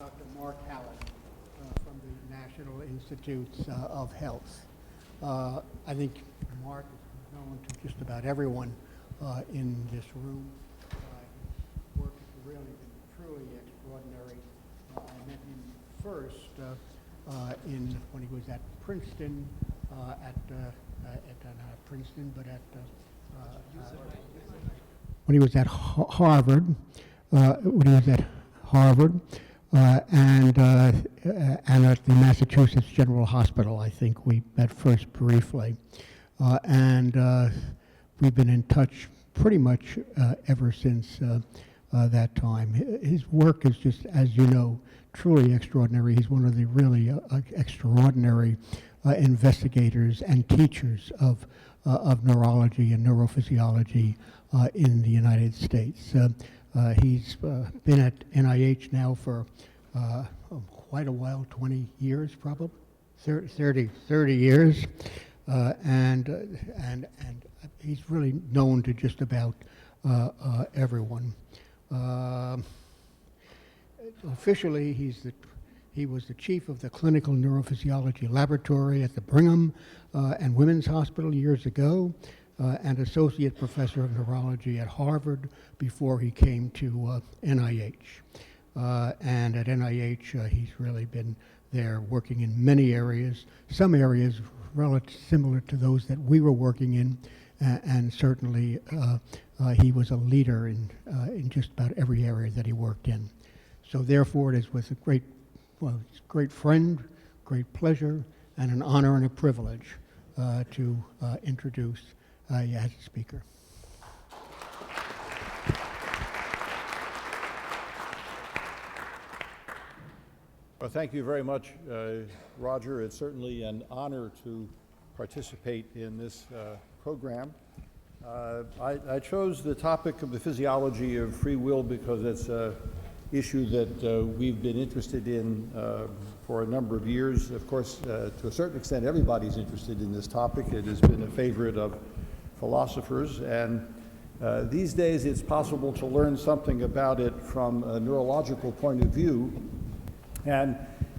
Dr. Mark Hallett from the National Institutes of Health. I think Mark is known to just about everyone in this room. His work has really been truly extraordinary. I met him first when he was at Princeton, when he was at Harvard. And at the Massachusetts General Hospital. I think we met first briefly. And we've been in touch pretty much ever since that time. His work is just, as you know, truly extraordinary. He's one of the really extraordinary investigators and teachers of neurology and neurophysiology in the United States. He's been at NIH now for quite a while, 20 years probably, 30 years, and he's really known to just about everyone. Officially, he was the chief of the Clinical Neurophysiology Laboratory at the Brigham and Women's Hospital years ago, and Associate Professor of Neurology at Harvard before he came to NIH. And at NIH, he's really been there working in many areas, some areas relatively similar to those that we were working in, and certainly he was a leader in just about every area that he worked in. So therefore, it is with a great friend, great pleasure, and an honor and a privilege to introduce as a speaker. Well, thank you very much, Roger. It's certainly an honor to participate in this program. I chose the topic of the physiology of free will because it's an issue that we've been interested in for a number of years. Of course, to a certain extent, everybody's interested in this topic. It has been a favorite of philosophers, and these days it's possible to learn something about it from a neurological point of view, and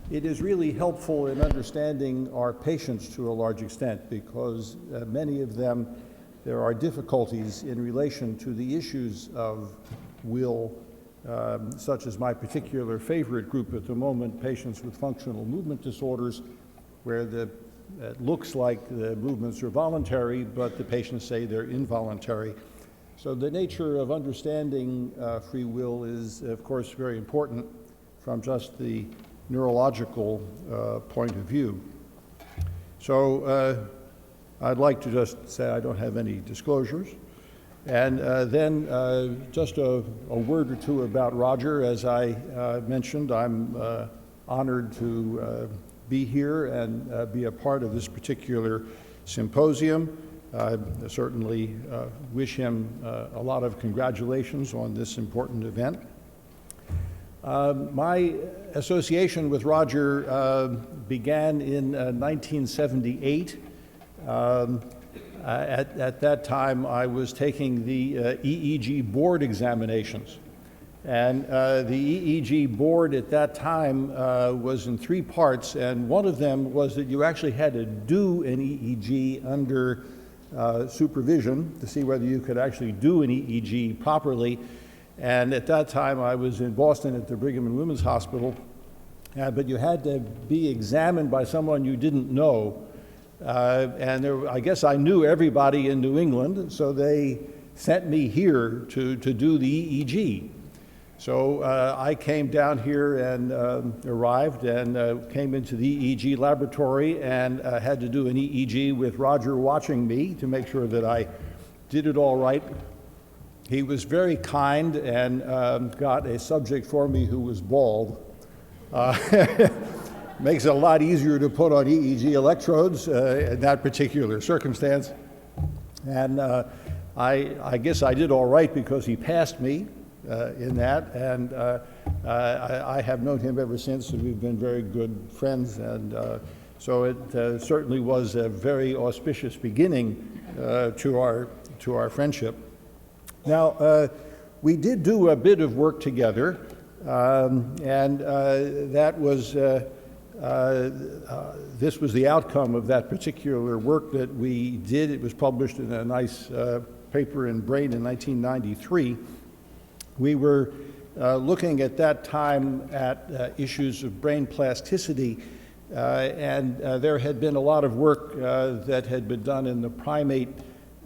it is really helpful in understanding our patients to a large extent because many of them, there are difficulties in relation to the issues of will, such as my particular favorite group at the moment, patients with functional movement disorders, where it looks like the movements are voluntary, but the patients say they're involuntary. So the nature of understanding free will is, of course, very important from just the neurological point of view. So I'd like to just say I don't have any disclosures. And then just a word or two about Roger. As I mentioned, I'm honored to be here and be a part of this particular symposium. I certainly wish him a lot of congratulations on this important event. My association with Roger began in 1978. At that time, I was taking the EEG board examinations. And the EEG board at that time was in three parts, and one of them was that you actually had to do an EEG under supervision to see whether you could actually do an EEG properly. And at that time, I was in Boston at the Brigham and Women's Hospital, but you had to be examined by someone you didn't know. I guess I knew everybody in New England, so they sent me here to do the EEG. So I came down here and arrived and came into the EEG laboratory and had to do an EEG with Roger watching me to make sure that I did it all right. He was very kind and got a subject for me who was bald. Makes it a lot easier to put on EEG electrodes in that particular circumstance. And I guess I did all right because he passed me in that, and I have known him ever since, and we've been very good friends, and so it certainly was a very auspicious beginning to our friendship. Now, we did do a bit of work together That was, this was the outcome of that particular work that we did. It was published in a nice paper in Brain in 1993. We were looking at that time at issues of brain plasticity, and there had been a lot of work that had been done in the primate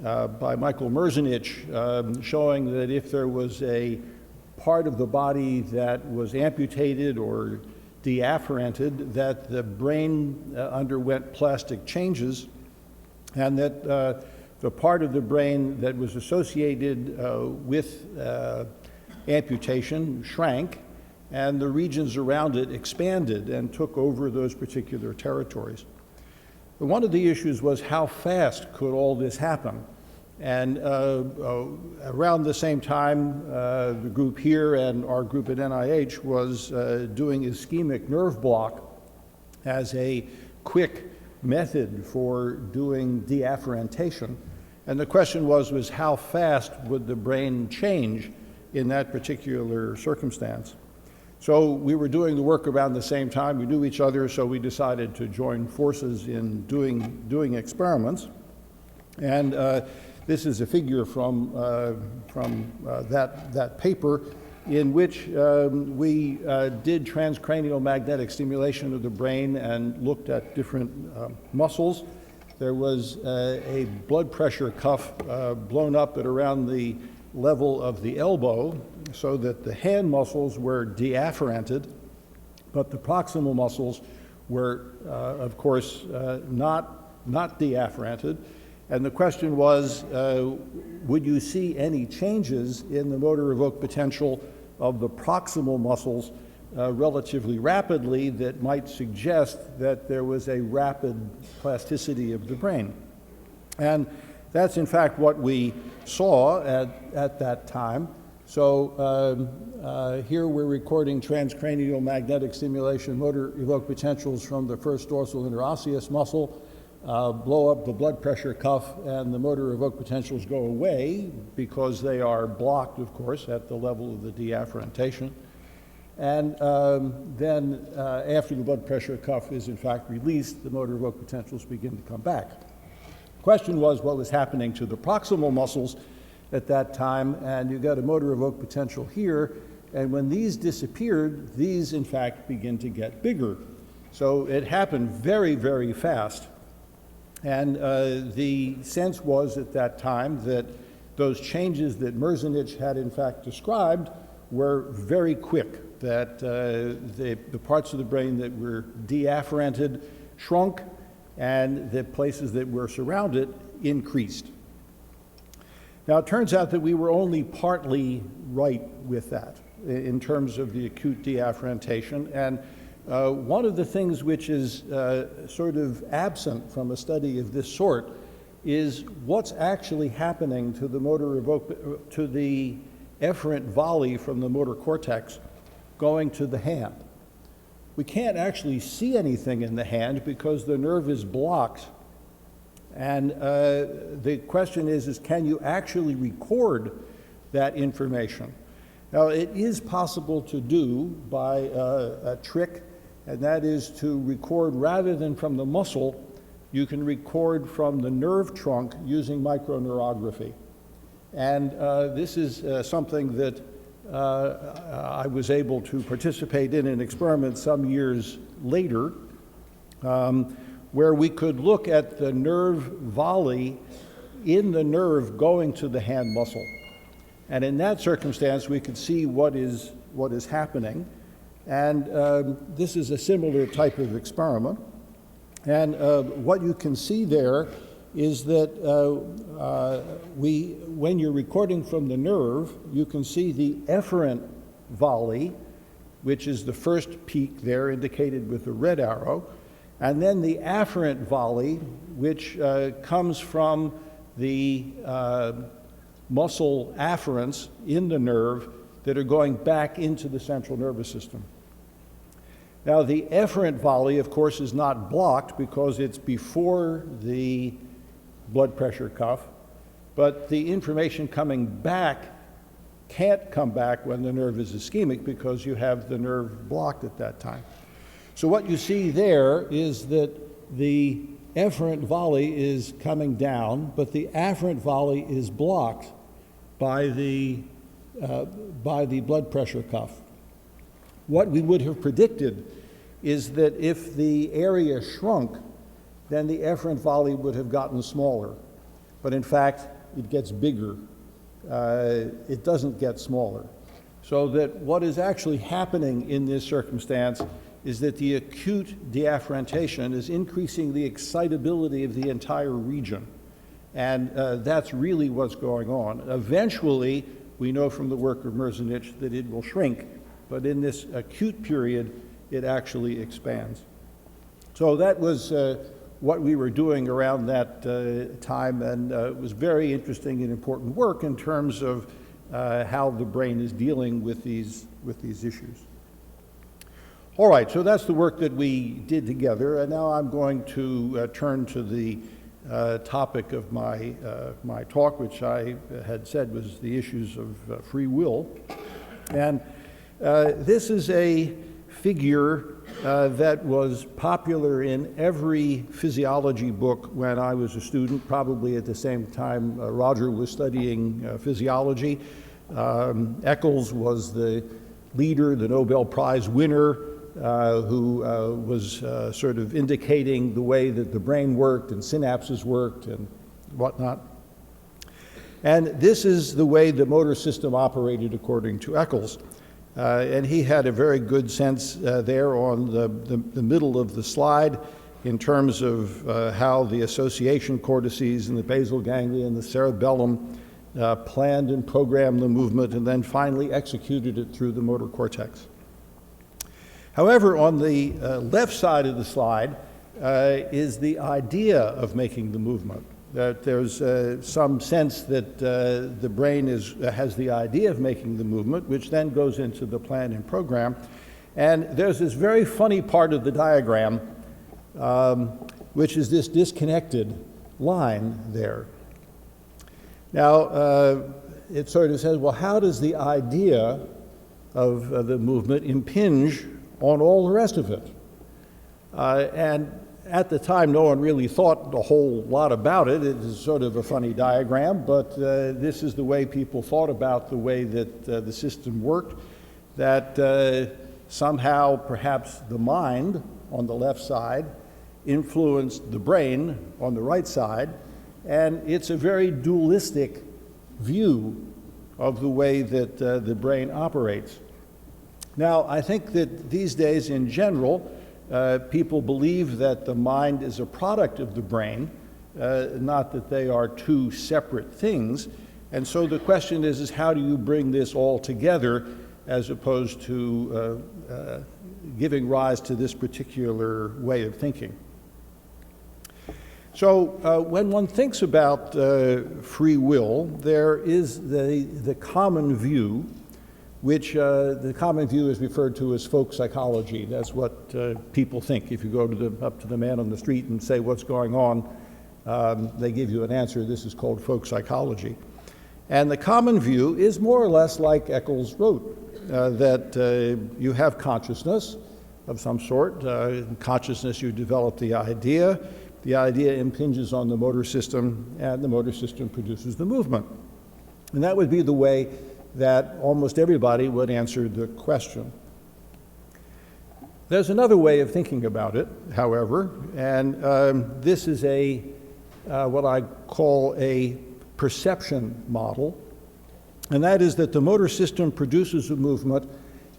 by Michael Merzenich, showing that if there was a part of the body that was amputated or deafferented, that the brain underwent plastic changes, and that the part of the brain that was associated with amputation shrank, and the regions around it expanded and took over those particular territories. But one of the issues was how fast could all this happen? And around the same time, the group here and our group at NIH was doing ischemic nerve block as a quick method for doing deafferentation. And the question was how fast would the brain change in that particular circumstance? So we were doing the work around the same time. We knew each other, so we decided to join forces in doing experiments. And this is a figure from that paper in which we did transcranial magnetic stimulation of the brain and looked at different muscles. There was a blood pressure cuff blown up at around the level of the elbow so that the hand muscles were deafferented, but the proximal muscles were, of course, not deafferented. And the question was, would you see any changes in the motor evoked potential of the proximal muscles relatively rapidly that might suggest that there was a rapid plasticity of the brain? And that's in fact what we saw at that time. So here we're recording transcranial magnetic stimulation motor evoked potentials from the first dorsal interosseous muscle. Blow up the blood pressure cuff, and the motor evoked potentials go away because they are blocked, of course, at the level of the deafferentation. And then after the blood pressure cuff is in fact released, the motor evoked potentials begin to come back. The question was what was happening to the proximal muscles at that time, and you got a motor evoked potential here, and when these disappeared, these in fact begin to get bigger. So it happened very, very fast. And the sense was at that time that those changes that Merzenich had in fact described were very quick, that the parts of the brain that were deafferented shrunk and the places that were surrounded increased. Now it turns out that we were only partly right with that in terms of the acute deafferentation, and one of the things which is sort of absent from a study of this sort is what's actually happening to the to the efferent volley from the motor cortex going to the hand. We can't actually see anything in the hand because the nerve is blocked. And the question is can you actually record that information? Now, it is possible to do by a trick, and that is to record rather than from the muscle, you can record from the nerve trunk using microneurography. And this is something that I was able to participate in an experiment some years later, where we could look at the nerve volley in the nerve going to the hand muscle. And in that circumstance, we could see what is happening. And this is a similar type of experiment. And what you can see there is that when you're recording from the nerve, you can see the efferent volley, which is the first peak there indicated with the red arrow, and then the afferent volley, which comes from the muscle afferents in the nerve that are going back into the central nervous system. Now, the efferent volley, of course, is not blocked because it's before the blood pressure cuff, but the information coming back can't come back when the nerve is ischemic because you have the nerve blocked at that time. So what you see there is that the efferent volley is coming down, but the afferent volley is blocked by the blood pressure cuff. What we would have predicted is that if the area shrunk, then the efferent volley would have gotten smaller. But in fact, it gets bigger. It doesn't get smaller. So that what is actually happening in this circumstance is that the acute deafferentation is increasing the excitability of the entire region. And that's really what's going on. Eventually, we know from the work of Merzenich that it will shrink, but in this acute period, it actually expands. So that was what we were doing around that time, and it was very interesting and important work in terms of how the brain is dealing with these issues. All right, so that's the work that we did together, and now I'm going to turn to the topic of my talk, which I had said was the issues of free will. And this is a figure that was popular in every physiology book when I was a student, probably at the same time Roger was studying physiology. Eccles was the leader, the Nobel Prize winner, who was sort of indicating the way that the brain worked and synapses worked and whatnot. And this is the way the motor system operated according to Eccles. And he had a very good sense there on the middle of the slide in terms of how the association cortices and the basal ganglia and the cerebellum planned and programmed the movement and then finally executed it through the motor cortex. However, on the left side of the slide is the idea of making the movement. That there's some sense that the brain has the idea of making the movement, which then goes into the plan and program. And there's this very funny part of the diagram, which is this disconnected line there. Now, it sort of says, well, how does the idea of the movement impinge on all the rest of it? And at the time, no one really thought a whole lot about it. It is sort of a funny diagram, but this is the way people thought about the way that the system worked, that somehow perhaps the mind on the left side influenced the brain on the right side, and it's a very dualistic view of the way that the brain operates. Now, I think that these days in general, people believe that the mind is a product of the brain, not that they are two separate things. And so the question is how do you bring this all together as opposed to giving rise to this particular way of thinking? So when one thinks about free will, there is the common view, which the common view is referred to as folk psychology. That's what people think. If you go up to the man on the street and say, what's going on, they give you an answer. This is called folk psychology. And the common view is more or less like Eccles wrote, that you have consciousness of some sort. In consciousness, you develop the idea impinges on the motor system, and the motor system produces the movement. And that would be the way that almost everybody would answer the question. There's another way of thinking about it, however, and this is what I call a perception model, and that is that the motor system produces a movement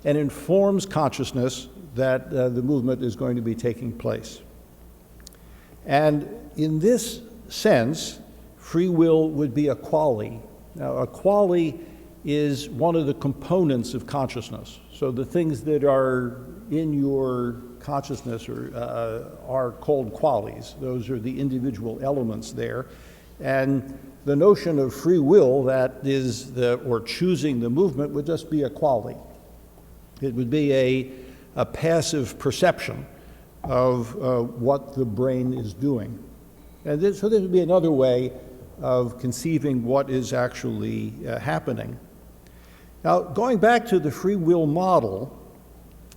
and informs consciousness that the movement is going to be taking place. And in this sense, free will would be a quale. Now, a quale is one of the components of consciousness. So the things that are in your consciousness are called quales. Those are the individual elements there. And the notion of free will, that is, or choosing the movement, would just be a quale. It would be a passive perception of what the brain is doing. And so this would be another way of conceiving what is actually happening. Now, going back to the free will model,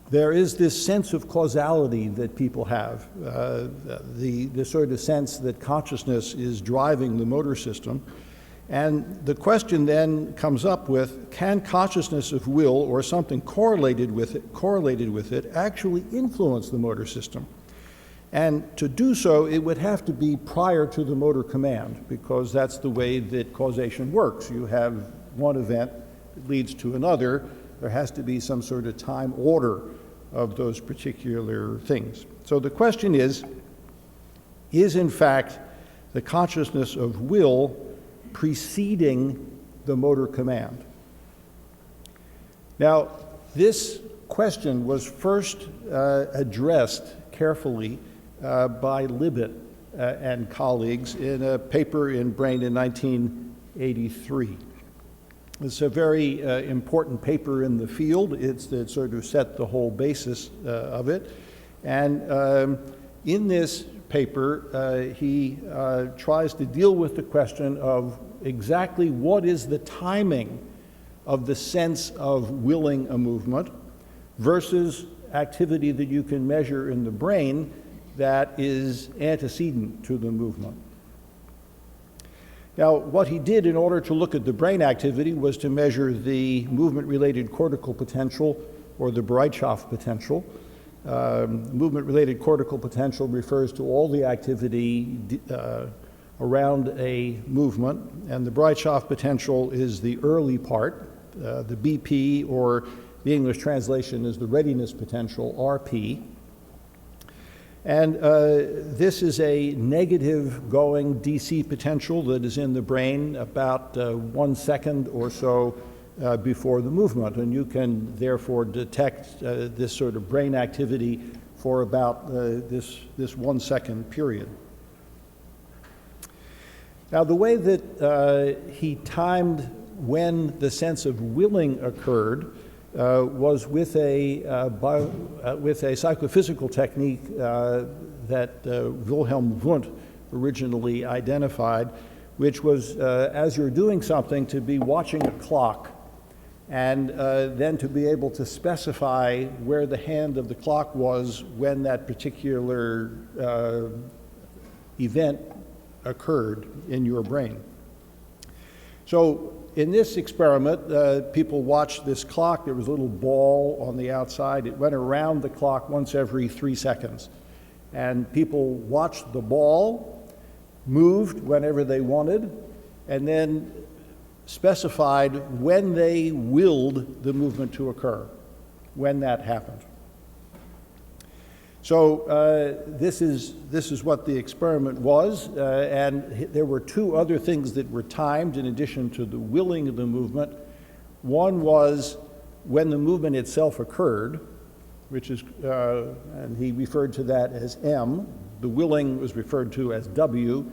there is this sense of causality that people have, the sort of sense that consciousness is driving the motor system. And the question then comes up with, can consciousness of will or something correlated with it actually influence the motor system? And to do so, it would have to be prior to the motor command, because that's the way that causation works. You have one event that leads to another. There has to be some sort of time order of those particular things. So the question is in fact the consciousness of will preceding the motor command? Now, this question was first addressed carefully by Libet and colleagues in a paper in Brain in 1983. It's a very important paper in the field. It sort of set the whole basis of it. And in this paper, he tries to deal with the question of exactly what is the timing of the sense of willing a movement versus activity that you can measure in the brain that is antecedent to the movement. Now, what he did in order to look at the brain activity was to measure the movement-related cortical potential, or the Bereitschaftspotential. Movement-related cortical potential refers to all the activity around a movement, and the Bereitschaftspotential is the early part. The BP, or the English translation is the readiness potential, RP. And this is a negative going DC potential that is in the brain about 1 second or so before the movement. And you can therefore detect this sort of brain activity for about this 1 second period. Now, the way that he timed when the sense of willing occurred was with a psychophysical technique that Wilhelm Wundt originally identified, which was as you're doing something to be watching a clock, and then to be able to specify where the hand of the clock was when that particular event occurred in your brain. So in this experiment, people watched this clock. There was a little ball on the outside. It went around the clock once every 3 seconds. And people watched the ball, moved whenever they wanted, and then specified when they willed the movement to occur, when that happened. So this is what the experiment was, and there were 2 other things that were timed in addition to the willing of the movement. One was when the movement itself occurred, which is, and he referred to that as M. The willing was referred to as W.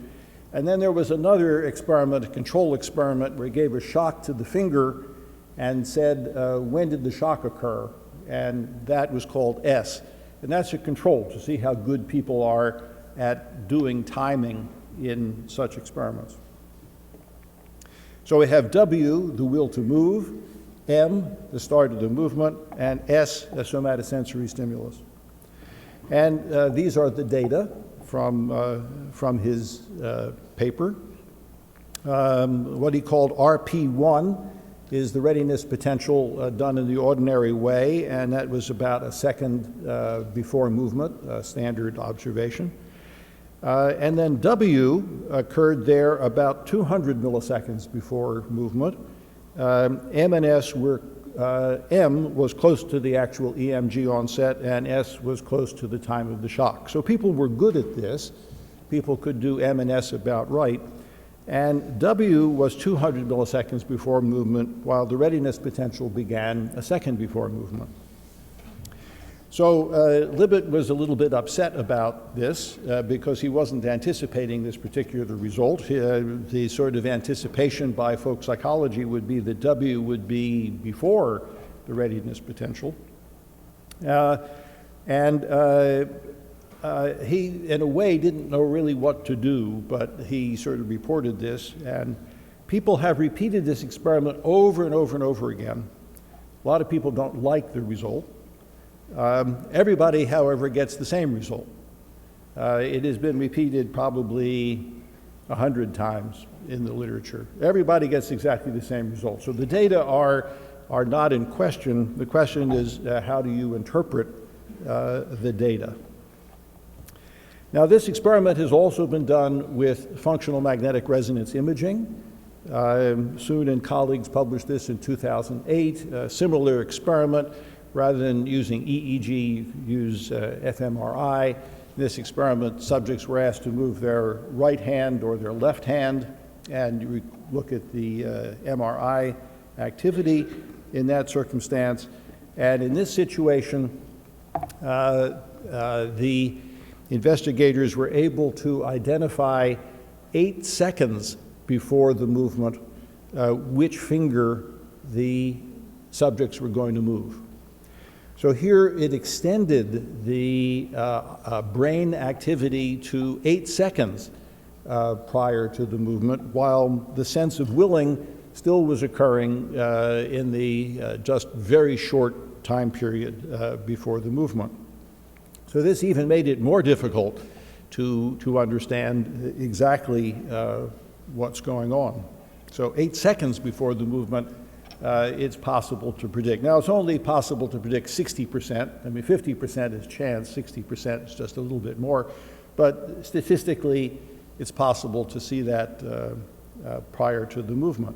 And then there was another experiment, a control experiment, where he gave a shock to the finger and said, when did the shock occur? And that was called S. And that's a control to see how good people are at doing timing in such experiments. So we have W, the will to move, M, the start of the movement, and S, the somatosensory stimulus. And these are the data from his paper. What he called RP1 is the readiness potential done in the ordinary way, and that was about a second before movement, standard observation. And then W occurred there about 200 milliseconds before movement. M and S were, M was close to the actual EMG onset, and S was close to the time of the shock. So people were good at this. People could do M and S about right. And W was 200 milliseconds before movement, while the readiness potential began a second before movement. So Libet was a little bit upset about this because he wasn't anticipating this particular result. The sort of anticipation by folk psychology would be that W would be before the readiness potential. He, in a way, didn't know really what to do, but he sort of reported this. And people have repeated this experiment over and over and over again. A lot of people don't like the result. Everybody, however, gets the same result. It has been repeated probably 100 times in the literature. Everybody gets exactly the same result. So the data are not in question. The question is, how do you interpret the data? Now, this experiment has also been done with functional magnetic resonance imaging. Soon and colleagues published this in 2008. A similar experiment, rather than using EEG, use fMRI. In this experiment, subjects were asked to move their right hand or their left hand, and you look at the MRI activity in that circumstance. And in this situation, the investigators were able to identify 8 seconds before the movement which finger the subjects were going to move. So here it extended the brain activity to 8 seconds prior to the movement, while the sense of willing still was occurring in the just very short time period before the movement. So this even made it more difficult to understand exactly what's going on. So 8 seconds before the movement, it's possible to predict. Now, it's only possible to predict 60%. I mean, 50% is chance, 60% is just a little bit more. But statistically, it's possible to see that prior to the movement.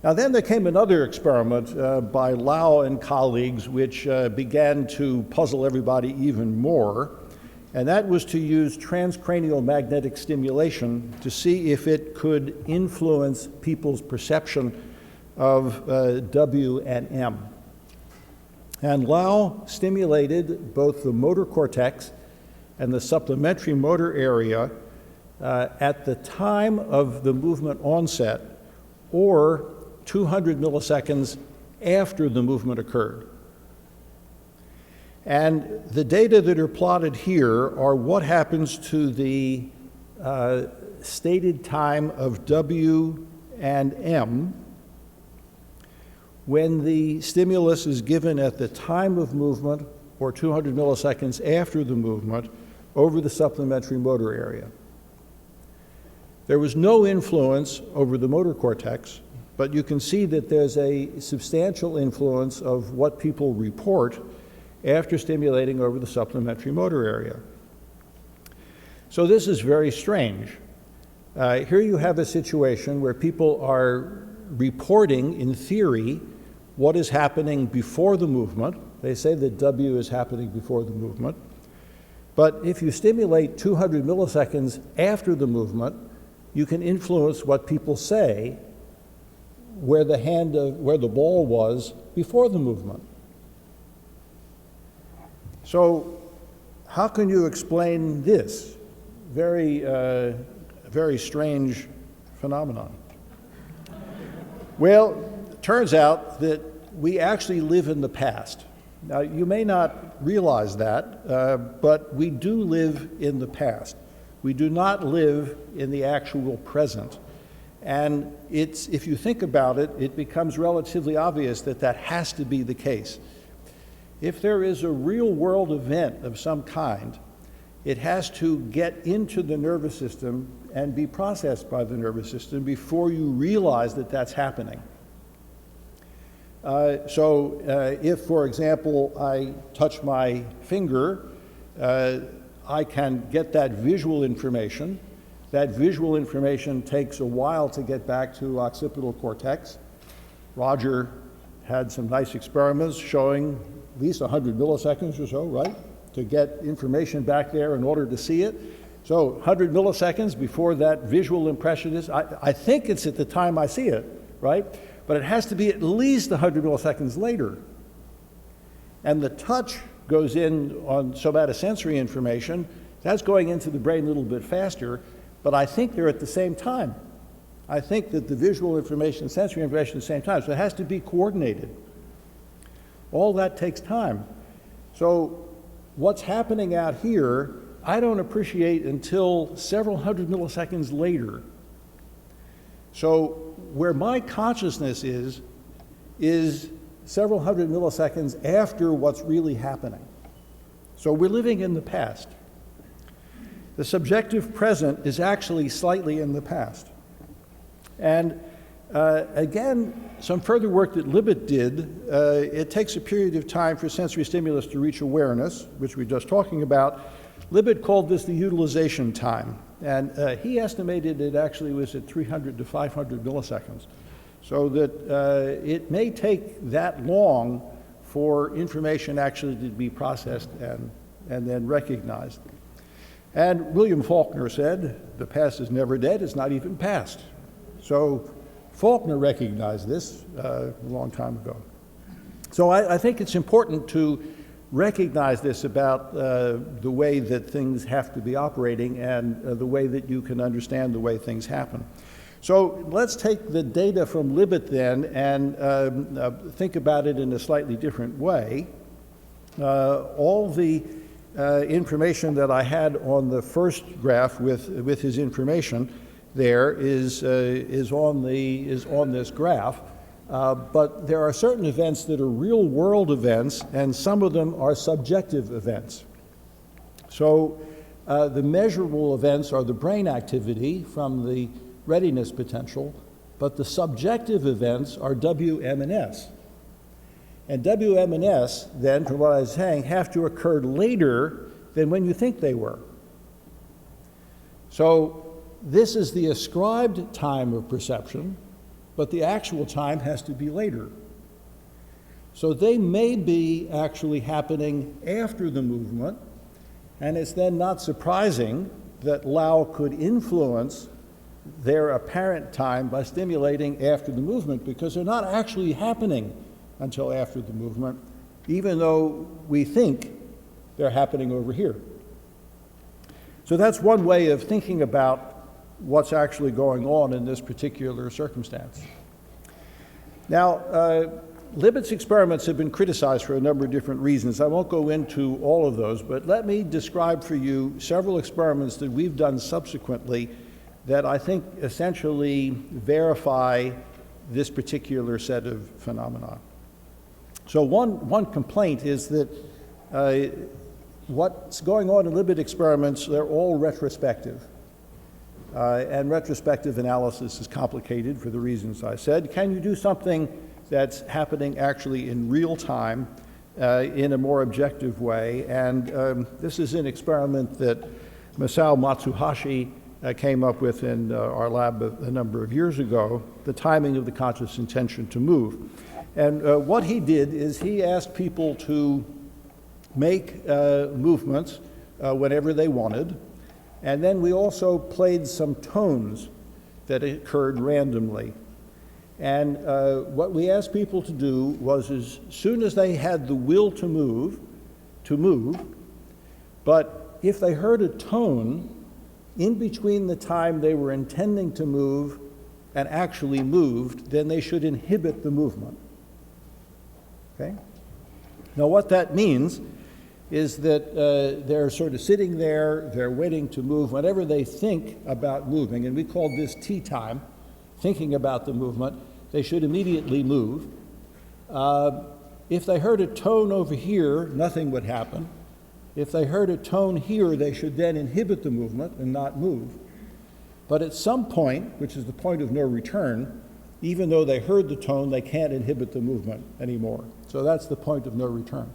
Now, then there came another experiment by Lau and colleagues, which began to puzzle everybody even more. And that was to use transcranial magnetic stimulation to see if it could influence people's perception of W and M. And Lau stimulated both the motor cortex and the supplementary motor area at the time of the movement onset, or 200 milliseconds after the movement occurred. And the data that are plotted here are what happens to the stated time of W and M when the stimulus is given at the time of movement or 200 milliseconds after the movement over the supplementary motor area. There was no influence over the motor cortex, but you can see that there's a substantial influence of what people report after stimulating over the supplementary motor area. So this is very strange. Here you have a situation where people are reporting, in theory, what is happening before the movement. They say that W is happening before the movement. But if you stimulate 200 milliseconds after the movement, you can influence what people say where the ball was before the movement. So how can you explain this very strange phenomenon? Well, it turns out that we actually live in the past. Now, you may not realize that, but we do live in the past. We do not live in the actual present. And if you think about it, it becomes relatively obvious that that has to be the case. If there is a real-world event of some kind, it has to get into the nervous system and be processed by the nervous system before you realize that that's happening. If, for example, I touch my finger, I can get that visual information. That visual information takes a while to get back to occipital cortex. Roger had some nice experiments showing at least 100 milliseconds or so, right, to get information back there in order to see it. So 100 milliseconds before that visual impression is, I think it's at the time I see it, right? But it has to be at least 100 milliseconds later. And the touch goes in on somatosensory information. That's going into the brain a little bit faster, but I think they're at the same time. I think that the visual information, sensory information at the same time, so it has to be coordinated. All that takes time. So what's happening out here, I don't appreciate until several hundred milliseconds later. So where my consciousness is is several hundred milliseconds after what's really happening. So we're living in the past. The subjective present is actually slightly in the past. And again, some further work that Libet did, it takes a period of time for sensory stimulus to reach awareness, which we were just talking about. Libet called this the utilization time. And he estimated it actually was at 300 to 500 milliseconds. So that it may take that long for information actually to be processed and then recognized. And William Faulkner said, the past is never dead, it's not even past. So Faulkner recognized this a long time ago. So I think it's important to recognize this about the way that things have to be operating and the way that you can understand the way things happen. So let's take the data from Libet then and think about it in a slightly different way. All the information that I had on the first graph with his information there is on this graph. But there are certain events that are real world events, and some of them are subjective events. So the measurable events are the brain activity from the readiness potential, but the subjective events are W, M, and S. And W, M, and S, then, from what I was saying, have to occur later than when you think they were. So this is the ascribed time of perception, but the actual time has to be later. So they may be actually happening after the movement, and it's then not surprising that Lau could influence their apparent time by stimulating after the movement, because they're not actually happening until after the movement, even though we think they're happening over here. So that's one way of thinking about what's actually going on in this particular circumstance. Now, Libet's experiments have been criticized for a number of different reasons. I won't go into all of those, but let me describe for you several experiments that we've done subsequently that I think essentially verify this particular set of phenomena. So one complaint is that what's going on in Libet experiments, they're all retrospective. And retrospective analysis is complicated for the reasons I said. Can you do something that's happening actually in real time in a more objective way? And this is an experiment that Masao Matsuhashi came up with in our lab a number of years ago, the timing of the conscious intention to move. And what he did is he asked people to make movements whenever they wanted, and then we also played some tones that occurred randomly. And what we asked people to do was, as soon as they had the will to move, but if they heard a tone in between the time they were intending to move and actually moved, then they should inhibit the movement. Okay? Now what that means is that they're sort of sitting there, they're waiting to move. Whenever they think about moving, and we call this T time, thinking about the movement, they should immediately move. If they heard a tone over here, nothing would happen. If they heard a tone here, they should then inhibit the movement and not move. But at some point, which is the point of no return, even though they heard the tone, they can't inhibit the movement anymore. So that's the point of no return.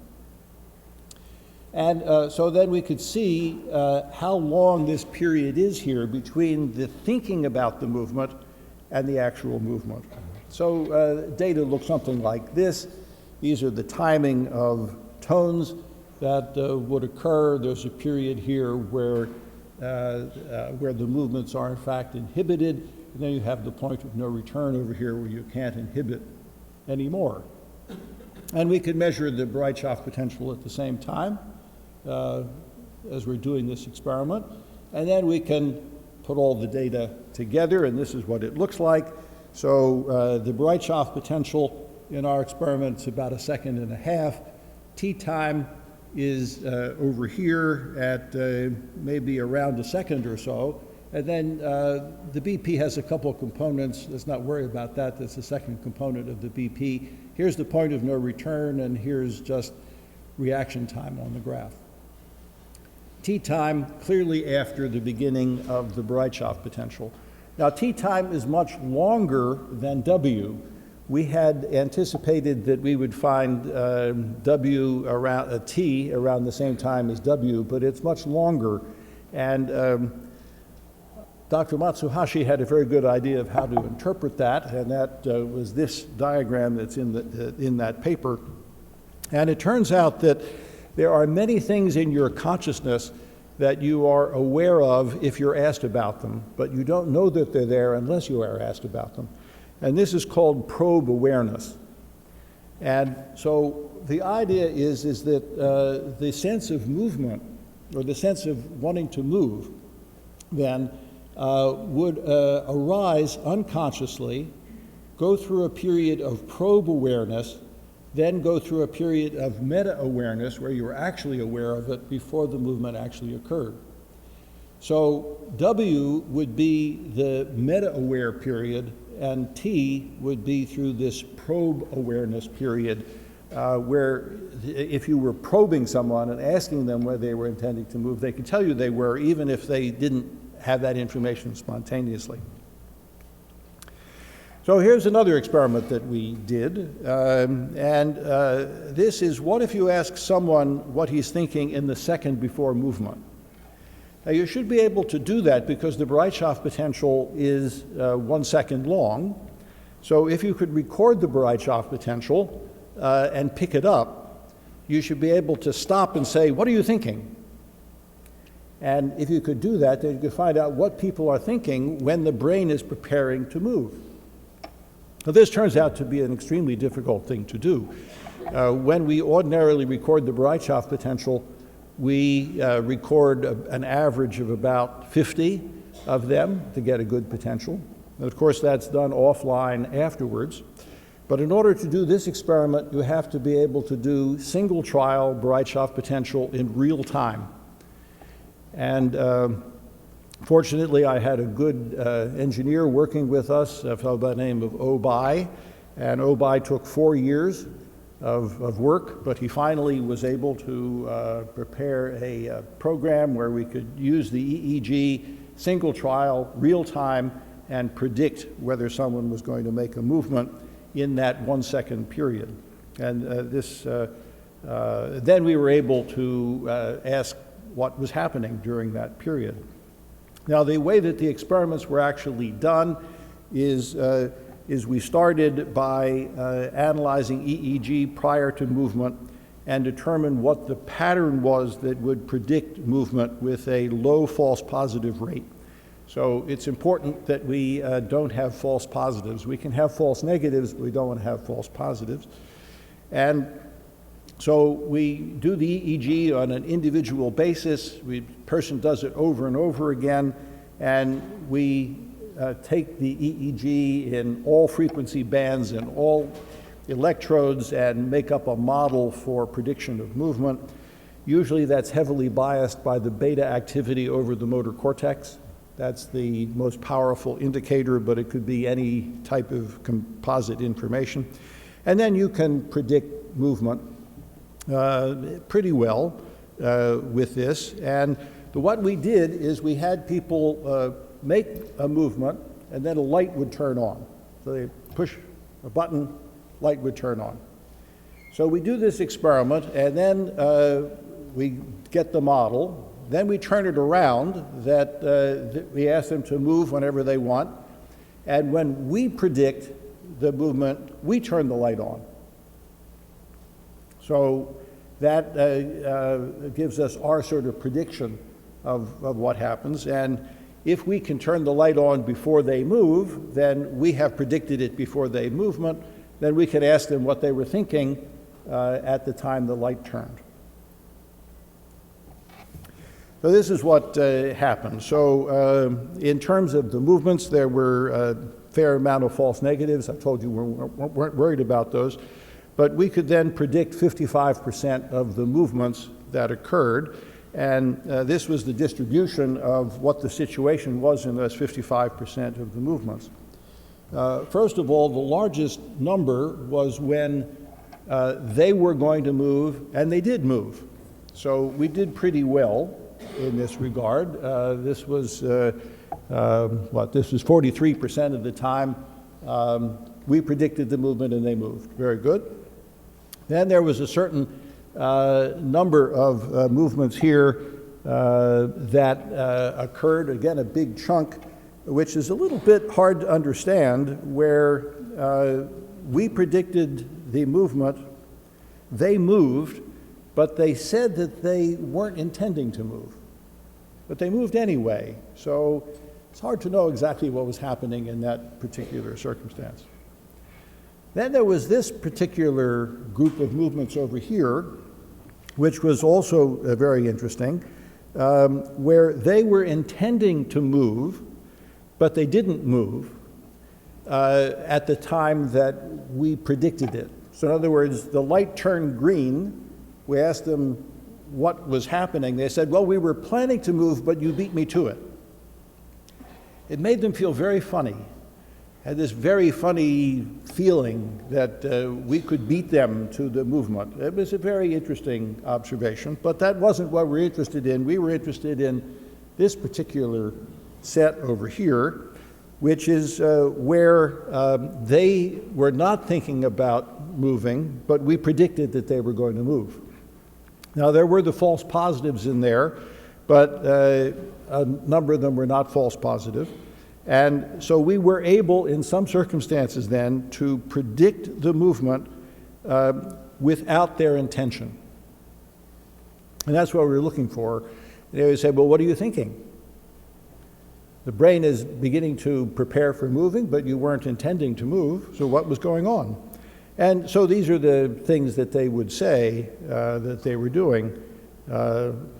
And so then we could see how long this period is here between the thinking about the movement and the actual movement. So data looks something like this. These are the timing of tones that would occur. There's a period here where the movements are in fact inhibited, and then you have the point of no return over here where you can't inhibit anymore. And we can measure the Bereitschaftspotential at the same time as we're doing this experiment, and then we can put all the data together, and this is what it looks like. So the Bereitschaftspotential in our experiment is about 1.5 seconds. T time is over here at maybe around a second or so, And then the BP has a couple of components. Let's not worry about that. That's the second component of the BP. Here's the point of no return, and here's just reaction time on the graph. T time clearly after the beginning of the Bereitschaft potential. Now, T time is much longer than W. We had anticipated that we would find W around T around the same time as W, but it's much longer. And Dr. Matsuhashi had a very good idea of how to interpret that, and that was this diagram that's in that paper. And it turns out that there are many things in your consciousness that you are aware of if you're asked about them, but you don't know that they're there unless you are asked about them. And this is called probe awareness. And so the idea is that the sense of movement, or the sense of wanting to move, then would arise unconsciously, go through a period of probe awareness, then go through a period of meta-awareness where you were actually aware of it before the movement actually occurred. So W would be the meta-aware period, and T would be through this probe awareness period, where if you were probing someone and asking them whether they were intending to move, they could tell you they were, even if they didn't have that information spontaneously. So here's another experiment that we did, this is, what if you ask someone what he's thinking in the second before movement? Now, you should be able to do that because the Bereitschaft potential is 1 second long. So if you could record the Bereitschaft potential and pick it up, you should be able to stop and say, what are you thinking? And if you could do that, then you could find out what people are thinking when the brain is preparing to move. Now, this turns out to be an extremely difficult thing to do. When we ordinarily record the Bereitschaft potential, we record an average of about 50 of them to get a good potential. And of course, that's done offline afterwards. But in order to do this experiment, you have to be able to do single trial Bereitschaft potential in real time. And fortunately, I had a good engineer working with us, a fellow by the name of Obai, and Obai took 4 years of work, but he finally was able to prepare a program where we could use the EEG, single trial, real time, and predict whether someone was going to make a movement in that 1 second period. And then we were able to ask what was happening during that period. Now, the way that the experiments were actually done is we started by analyzing EEG prior to movement and determined what the pattern was that would predict movement with a low false positive rate. So it's important that we don't have false positives. We can have false negatives, but we don't want to have false positives. And so we do the EEG on an individual basis. The person does it over and over again, and we take the EEG in all frequency bands and all electrodes and make up a model for prediction of movement. Usually that's heavily biased by the beta activity over the motor cortex. That's the most powerful indicator, but it could be any type of composite information. And then you can predict movement pretty well with this. And what we did is we had people make a movement, and then a light would turn on. So they push a button, light would turn on. So we do this experiment, and then we get the model. Then we turn it around, that we ask them to move whenever they want. And when we predict the movement, we turn the light on. So that gives us our sort of prediction of what happens. And if we can turn the light on before they move, then we have predicted it before they movement. Then we can ask them what they were thinking at the time the light turned. So this is what happened. So in terms of the movements, there were a fair amount of false negatives. I told you we weren't worried about those. But we could then predict 55% of the movements that occurred. And this was the distribution of what the situation was in those 55% of the movements. First of all, the largest number was when they were going to move, and they did move. So we did pretty well in this regard. This was 43% of the time we predicted the movement and they moved. Very good. Then there was a certain number of movements here that occurred, again, a big chunk, which is a little bit hard to understand, where we predicted the movement, they moved, but they said that they weren't intending to move. But they moved anyway, so it's hard to know exactly what was happening in that particular circumstance. Then there was this particular group of movements over here, which was also very interesting, where they were intending to move, but they didn't move at the time that we predicted it. So in other words, the light turned green. We asked them what was happening. They said, well, we were planning to move, but you beat me to it. It made them feel very funny. Had this very funny feeling that we could beat them to the movement. It was a very interesting observation, but that wasn't what we're interested in. We were interested in this particular set over here, which is where they were not thinking about moving, but we predicted that they were going to move. Now, there were the false positives in there, but a number of them were not false positive. And so we were able, in some circumstances then, to predict the movement without their intention. And that's what we were looking for. They would say, well, what are you thinking? The brain is beginning to prepare for moving, but you weren't intending to move, so what was going on? And so these are the things that they would say that they were doing,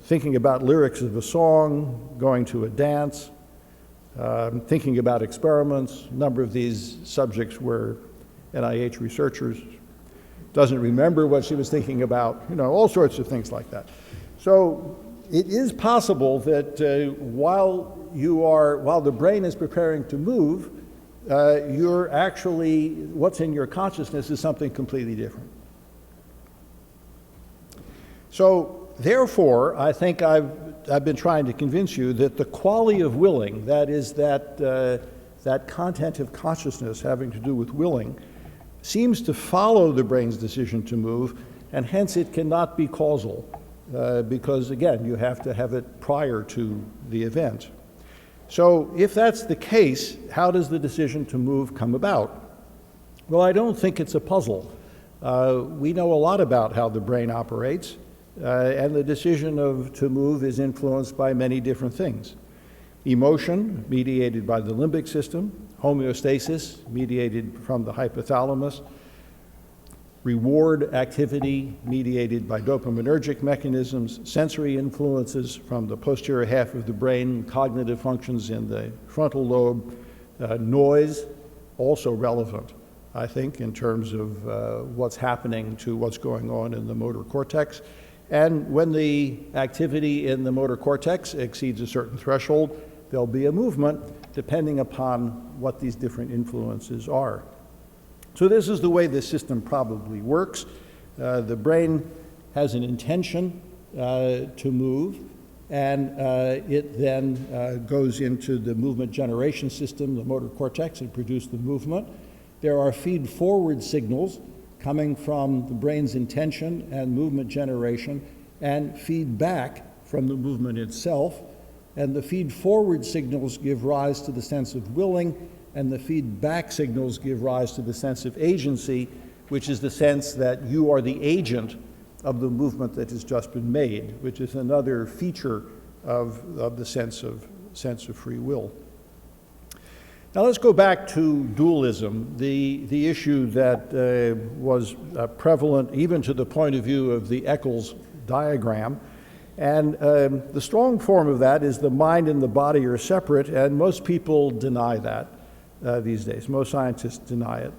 thinking about lyrics of a song, going to a dance, thinking about experiments. A number of these subjects were NIH researchers. Doesn't remember what she was thinking about, all sorts of things like that. So it is possible that while the brain is preparing to move, you're actually, what's in your consciousness is something completely different. So therefore, I think I've been trying to convince you that the quality of willing, that is that content of consciousness having to do with willing, seems to follow the brain's decision to move, and hence it cannot be causal, because again, you have to have it prior to the event. So if that's the case, how does the decision to move come about? Well, I don't think it's a puzzle. We know a lot about how the brain operates, and the decision to move is influenced by many different things. Emotion, mediated by the limbic system; homeostasis, mediated from the hypothalamus; reward activity, mediated by dopaminergic mechanisms; sensory influences from the posterior half of the brain; cognitive functions in the frontal lobe; noise, also relevant, I think, in terms of what's happening to what's going on in the motor cortex. And when the activity in the motor cortex exceeds a certain threshold, there'll be a movement depending upon what these different influences are. So this is the way the system probably works. The brain has an intention to move, and it then goes into the movement generation system, the motor cortex, and produce the movement. There are feed-forward signals coming from the brain's intention and movement generation, and feedback from the movement itself. And the feed-forward signals give rise to the sense of willing, and the feedback signals give rise to the sense of agency, which is the sense that you are the agent of the movement that has just been made, which is another feature of the sense of free will. Now let's go back to dualism, the issue that was prevalent even to the point of view of the Eccles diagram. And the strong form of that is the mind and the body are separate, and most people deny that these days. Most scientists deny it.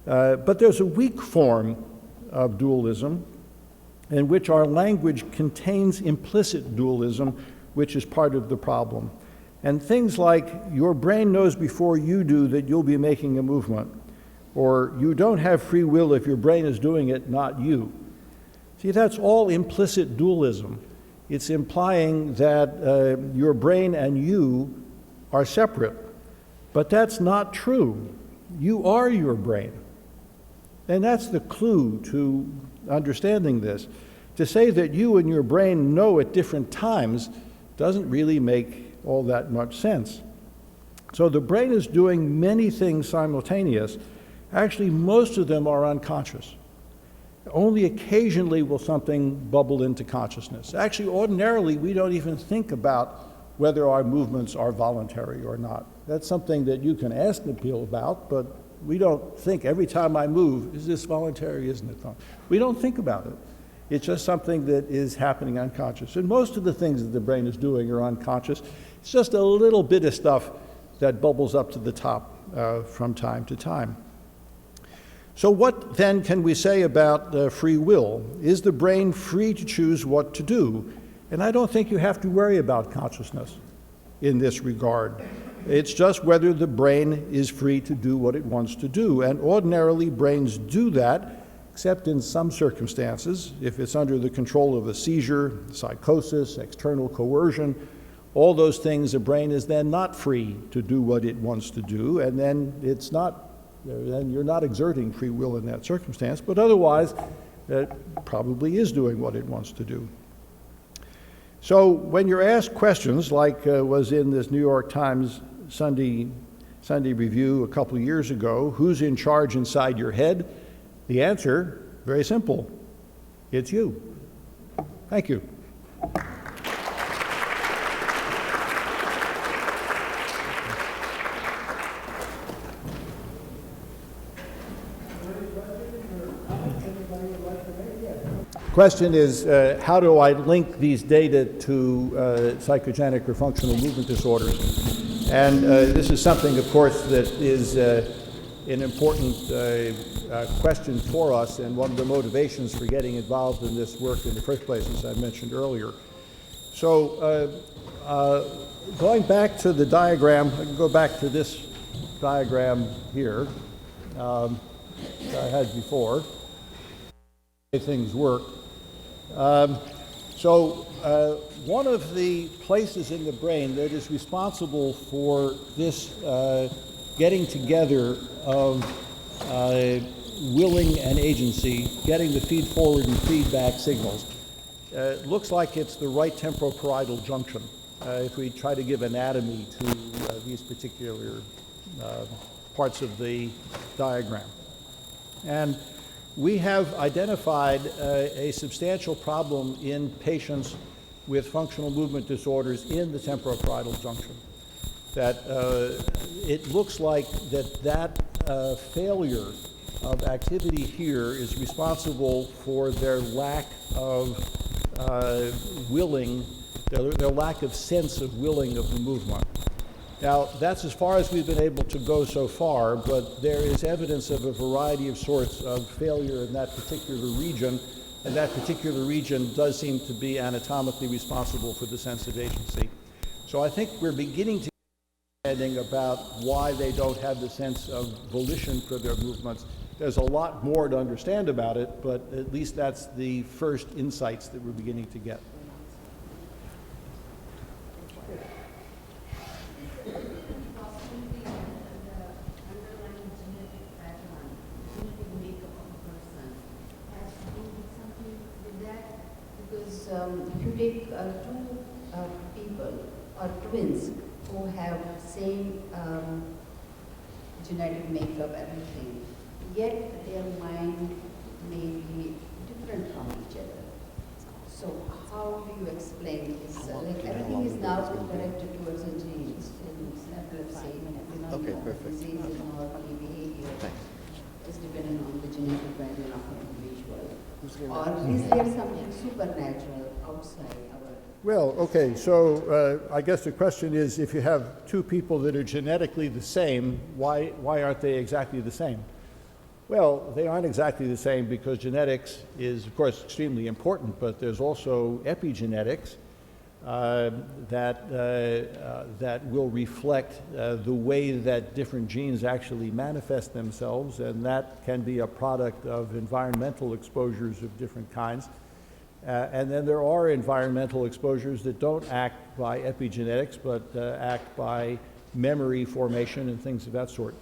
But there's a weak form of dualism, in which our language contains implicit dualism, which is part of the problem. And things like, your brain knows before you do that you'll be making a movement, or you don't have free will if your brain is doing it, not you. See, that's all implicit dualism. It's implying that your brain and you are separate. But that's not true. You are your brain. And that's the clue to understanding this. To say that you and your brain know at different times doesn't really make all that much sense. So the brain is doing many things simultaneous. Actually, most of them are unconscious. Only occasionally will something bubble into consciousness. Actually, ordinarily, we don't even think about whether our movements are voluntary or not. That's something that you can ask Nabil about, but we don't think every time I move, is this voluntary, isn't it? We don't think about it. It's just something that is happening unconscious. And most of the things that the brain is doing are unconscious. It's just a little bit of stuff that bubbles up to the top from time to time. So what then can we say about free will? Is the brain free to choose what to do? And I don't think you have to worry about consciousness in this regard. It's just whether the brain is free to do what it wants to do. And ordinarily, brains do that, except in some circumstances. If it's under the control of a seizure, psychosis, external coercion, all those things, the brain is then not free to do what it wants to do, and then it's not, then you're not exerting free will in that circumstance, but otherwise, it probably is doing what it wants to do. So when you're asked questions like was in this New York Times Sunday review a couple of years ago, who's in charge inside your head? The answer, very simple, it's you. Thank you. Question is, how do I link these data to psychogenic or functional movement disorders? And this is something, of course, that is an important question for us, and one of the motivations for getting involved in this work in the first place, as I mentioned earlier. So going back to the diagram, I can go back to this diagram here that I had before. Things work. One of the places in the brain that is responsible for this getting together of willing and agency, getting the feed forward and feedback signals, looks like it's the right temporoparietal junction. If we try to give anatomy to these particular parts of the diagram. And we have identified a substantial problem in patients with functional movement disorders in the temporoparietal junction. That it looks like that failure of activity here is responsible for their lack of willing, their lack of sense of willing of the movement. Now, that's as far as we've been able to go so far, but there is evidence of a variety of sorts of failure in that particular region, and that particular region does seem to be anatomically responsible for the sense of agency. So I think we're beginning to get understanding about why they don't have the sense of volition for their movements. There's a lot more to understand about it, but at least that's the first insights that we're beginning to get. If you take two people or twins who have same genetic makeup, everything, yet their mind may be different from each other. So how do you explain this? Like everything is now directed towards the genes in epilepsy, diseases or behavior is dependent on the genetic background of the individual. Or is there something supernatural outside our... Well, okay, so I guess the question is, if you have two people that are genetically the same, why aren't they exactly the same? Well, they aren't exactly the same because genetics is, of course, extremely important, but there's also epigenetics that will reflect the way that different genes actually manifest themselves, and that can be a product of environmental exposures of different kinds. And then there are environmental exposures that don't act by epigenetics, but act by memory formation and things of that sort.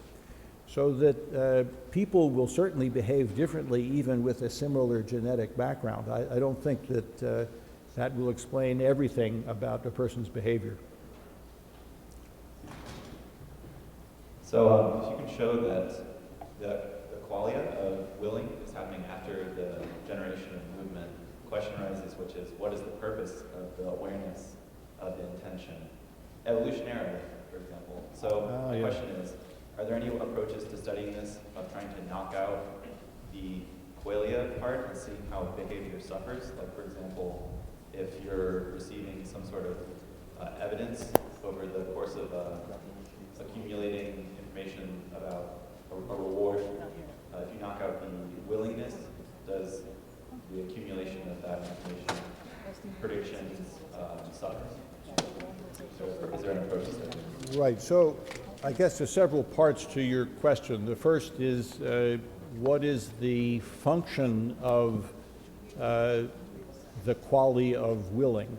So that people will certainly behave differently even with a similar genetic background. I don't think that that will explain everything about a person's behavior. So if you can show that the qualia of willing is happening after the generation of movement, the question arises, which is, what is the purpose of the awareness of the intention? Evolutionarily, for example. So the question is, are there any approaches to studying this of trying to knock out the qualia part and seeing how behavior suffers? Like, for example, if you're receiving some sort of evidence over the course of accumulating information about a reward, if you knock out the willingness, does the accumulation of that information predictions suffer? So is there an approach to study? Right. So I guess there's several parts to your question. The first is what is the function of the quality of willing?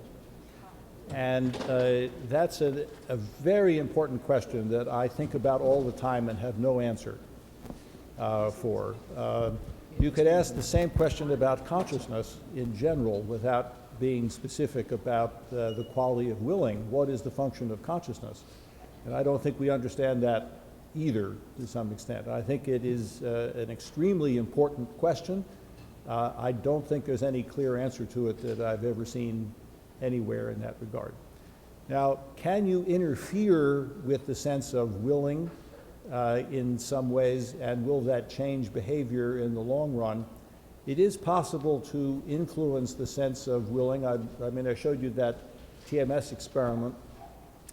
And that's a very important question that I think about all the time and have no answer for. You could ask the same question about consciousness in general without being specific about the quality of willing. What is the function of consciousness? And I don't think we understand that either to some extent. I think it is an extremely important question. I don't think there's any clear answer to it that I've ever seen anywhere in that regard. Now, can you interfere with the sense of willing in some ways, and will that change behavior in the long run? It is possible to influence the sense of willing. I mean, I showed you that TMS experiment,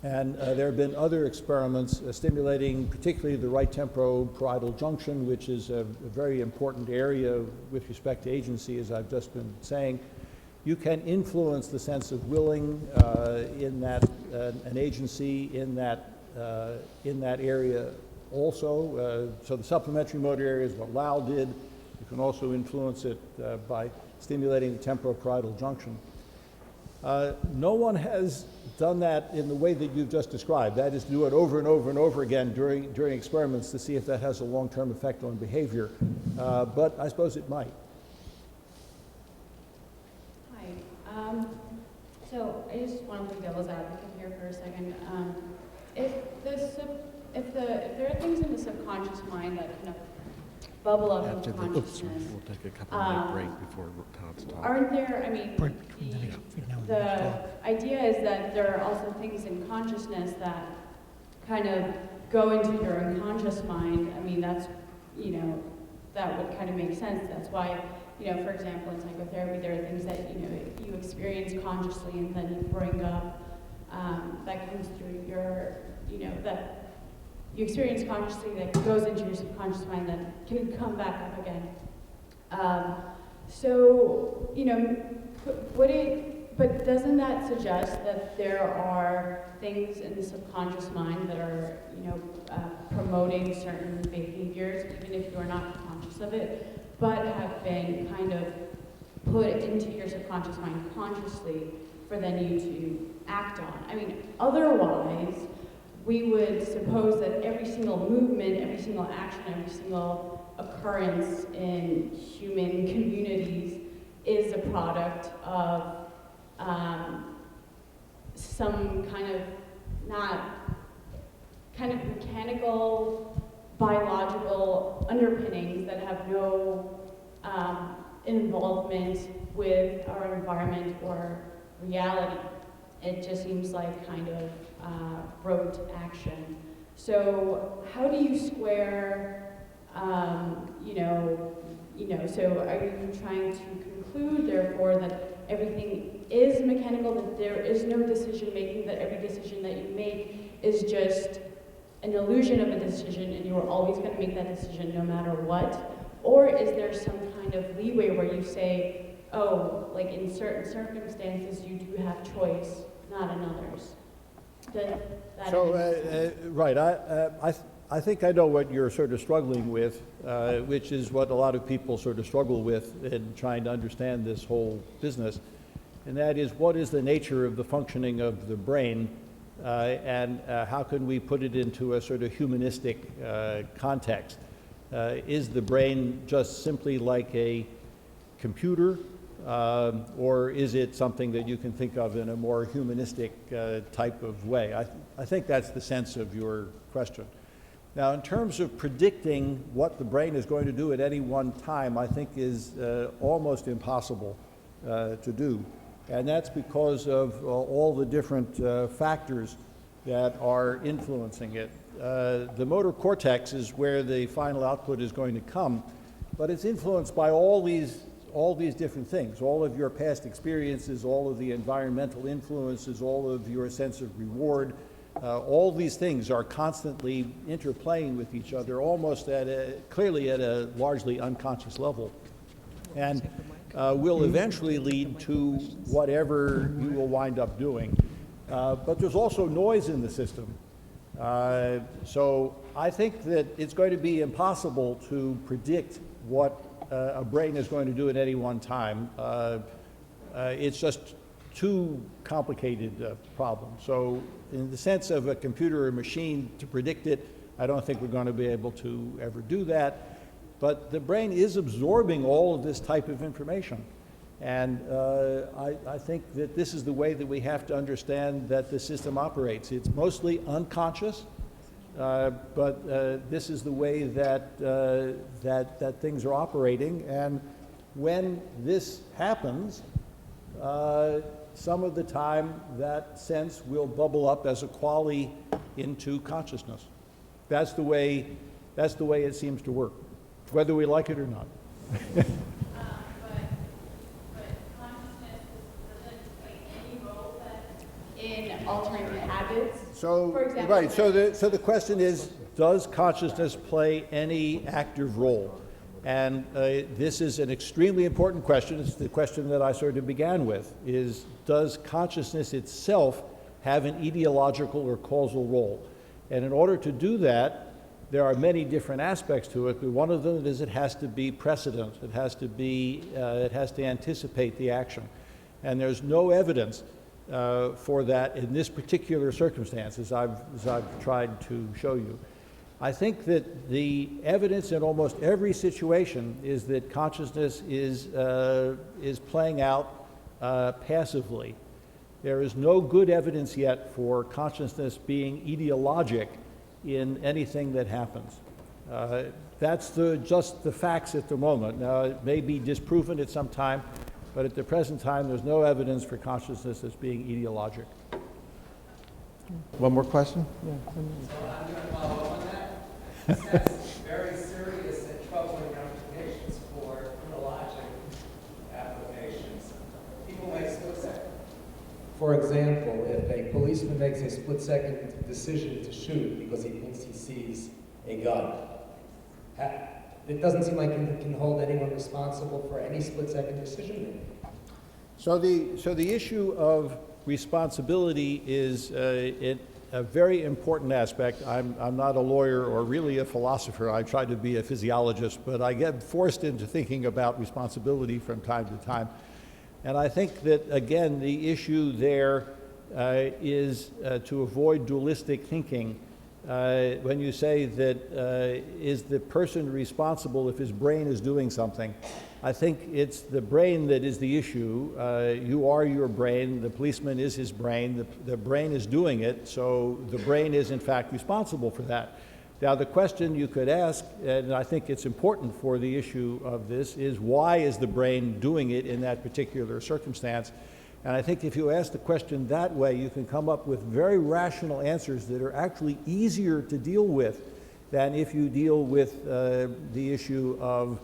and there have been other experiments stimulating particularly the right temporoparietal junction, which is a very important area with respect to agency, as I've just been saying. You can influence the sense of willing in that an agency in that area also. So the supplementary motor area is what Lau did. You can also influence it by stimulating the temporoparietal junction. No one has done that in the way that you've just described. That is, do it over and over and over again during experiments to see if that has a long-term effect on behavior. But I suppose it might. Hi. So I just want to play devil's advocate here for a second. If there are things in the subconscious mind that kind of bubble up into consciousness, We'll take a couple minute break before Todd's talk. aren't there? I mean, the idea is that there are also things in consciousness that kind of go into your unconscious mind. I mean, that's, that would kind of make sense. That's why, for example, in psychotherapy, there are things that, you experience consciously and then you bring up, that comes through your, that you experience consciously that goes into your subconscious mind that can come back up again. But doesn't that suggest that there are things in the subconscious mind that are, promoting certain behaviors, even if you're not conscious of it, but have been kind of put into your subconscious mind consciously for then you to act on? I mean, otherwise, we would suppose that every single movement, every single action, every single occurrence in human communities is a product of some kind of mechanical, biological underpinnings that have no involvement with our environment or reality. It just seems like kind of rote action. So how do you square, so are you trying to conclude, therefore, that everything is mechanical, that there is no decision making, that every decision that you make is just an illusion of a decision and you are always going to make that decision no matter what? Or is there some kind of leeway where you say, oh, like in certain circumstances you do have choice, not in others? Does that So, make sense? right, I think I know what you're sort of struggling with, which is what a lot of people sort of struggle with in trying to understand this whole business, and that is, what is the nature of the functioning of the brain, and how can we put it into a sort of humanistic context? Is the brain just simply like a computer, or is it something that you can think of in a more humanistic type of way? I think that's the sense of your question. Now, in terms of predicting what the brain is going to do at any one time, I think is almost impossible to do. And that's because of all the different factors that are influencing it. The motor cortex is where the final output is going to come, but it's influenced by all these different things, all of your past experiences, all of the environmental influences, all of your sense of reward. All these things are constantly interplaying with each other, almost clearly at a largely unconscious level, and will eventually lead to whatever you will wind up doing. But there's also noise in the system. So I think that it's going to be impossible to predict what a brain is going to do at any one time. It's just too complicated problem. So in the sense of a computer or machine to predict it, I don't think we're going to be able to ever do that. But the brain is absorbing all of this type of information. And I think that this is the way that we have to understand that the system operates. It's mostly unconscious, but this is the way that, that things are operating. And when this happens, some of the time that sense will bubble up as a quality into consciousness. That's the way it seems to work, whether we like it or not. But consciousness doesn't play any role in altering the habits. So, for example, right, so the question is, does consciousness play any active role? And this is an extremely important question. It's the question that I sort of began with, is does consciousness itself have an etiological or causal role? And in order to do that, there are many different aspects to it, but one of them is it has to be precedent. It has to anticipate the action. And there's no evidence for that in this particular circumstance, as I've tried to show you. I think that the evidence in almost every situation is that consciousness is playing out passively. There is no good evidence yet for consciousness being etiologic in anything that happens. That's just the facts at the moment. Now, it may be disproven at some time, but at the present time, there's no evidence for consciousness as being etiologic. One more question? So I'm going to follow up on that. That's very serious and troubling ramifications for neurologic applications. People make split second. For example, if a policeman makes a split-second decision to shoot because he thinks he sees a gun, it doesn't seem like it can hold anyone responsible for any split-second decision making. So the issue of responsibility is a very important aspect. I'm not a lawyer or really a philosopher. I try to be a physiologist, but I get forced into thinking about responsibility from time to time. And I think that, again, the issue there is to avoid dualistic thinking. When you say that is the person responsible if his brain is doing something, I think it's the brain that is the issue. You are your brain, the policeman is his brain, the brain is doing it, so the brain is in fact responsible for that. Now the question you could ask, and I think it's important for the issue of this, is why is the brain doing it in that particular circumstance? And I think if you ask the question that way, you can come up with very rational answers that are actually easier to deal with than if you deal with the issue of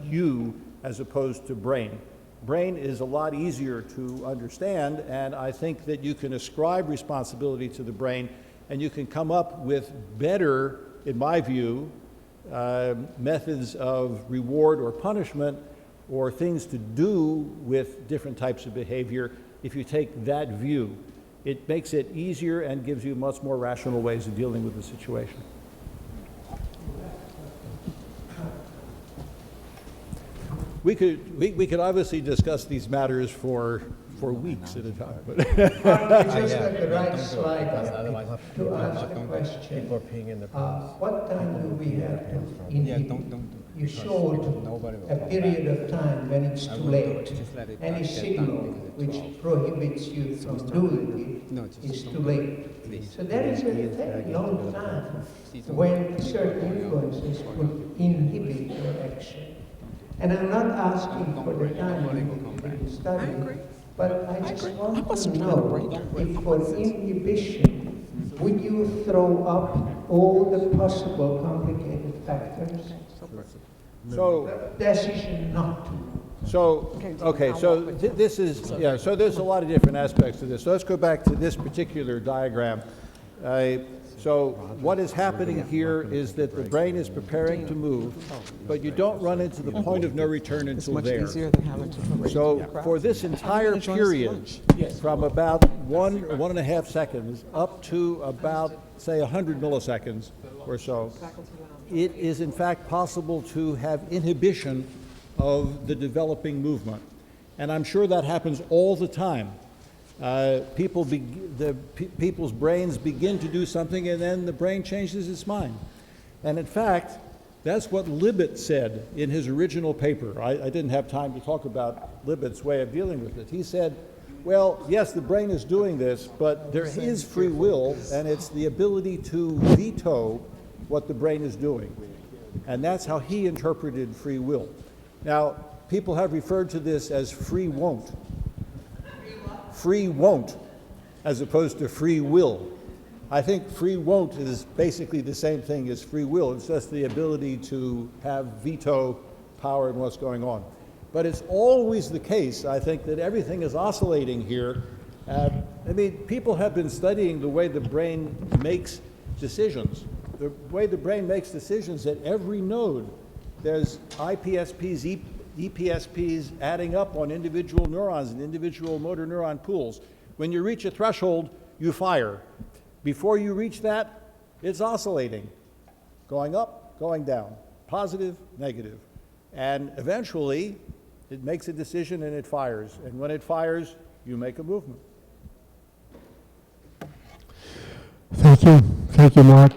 you as opposed to brain. Brain is a lot easier to understand, and I think that you can ascribe responsibility to the brain, and you can come up with better, in my view, methods of reward or punishment or things to do with different types of behavior, if you take that view, it makes it easier and gives you much more rational ways of dealing with the situation. We could obviously discuss these matters for weeks at a time. But I just have the right slide up to ask the question. People are peeing in the What time do we have to inhibit? You showed a period of time when it's too late. Any signal which prohibits you from doing it is too late. So there is a very long time when certain influences would inhibit your action. And I'm not asking for the time in the study, but I just want to know if for inhibition, would you throw up all the possible complicated factors? so, Decision not to. so this is, yeah, so there's a lot of different aspects to this. So let's go back to this particular diagram. So what is happening here is that the brain is preparing to move, but you don't run into the point of no return until there. So for this entire period, from about 1 or 1.5 seconds up to about, say, 100 milliseconds or so, it is in fact possible to have inhibition of the developing movement. And I'm sure that happens all the time. People's brains begin to do something, and then the brain changes its mind. And in fact, that's what Libet said in his original paper. I didn't have time to talk about Libet's way of dealing with it. He said, well, yes, the brain is doing this, but there is free will, and it's the ability to veto what the brain is doing. And that's how he interpreted free will. Now, people have referred to this as free won't. Free won't, as opposed to free will. I think free won't is basically the same thing as free will. It's just the ability to have veto power in what's going on. But it's always the case, I think, that everything is oscillating here. I mean, people have been studying the way the brain makes decisions. The way the brain makes decisions at every node, there's IPSPs, EPSPs adding up on individual neurons and individual motor neuron pools. When you reach a threshold, you fire. Before you reach that, it's oscillating, going up, going down, positive, negative. And eventually, it makes a decision and it fires. And when it fires, you make a movement. Thank you, Mark.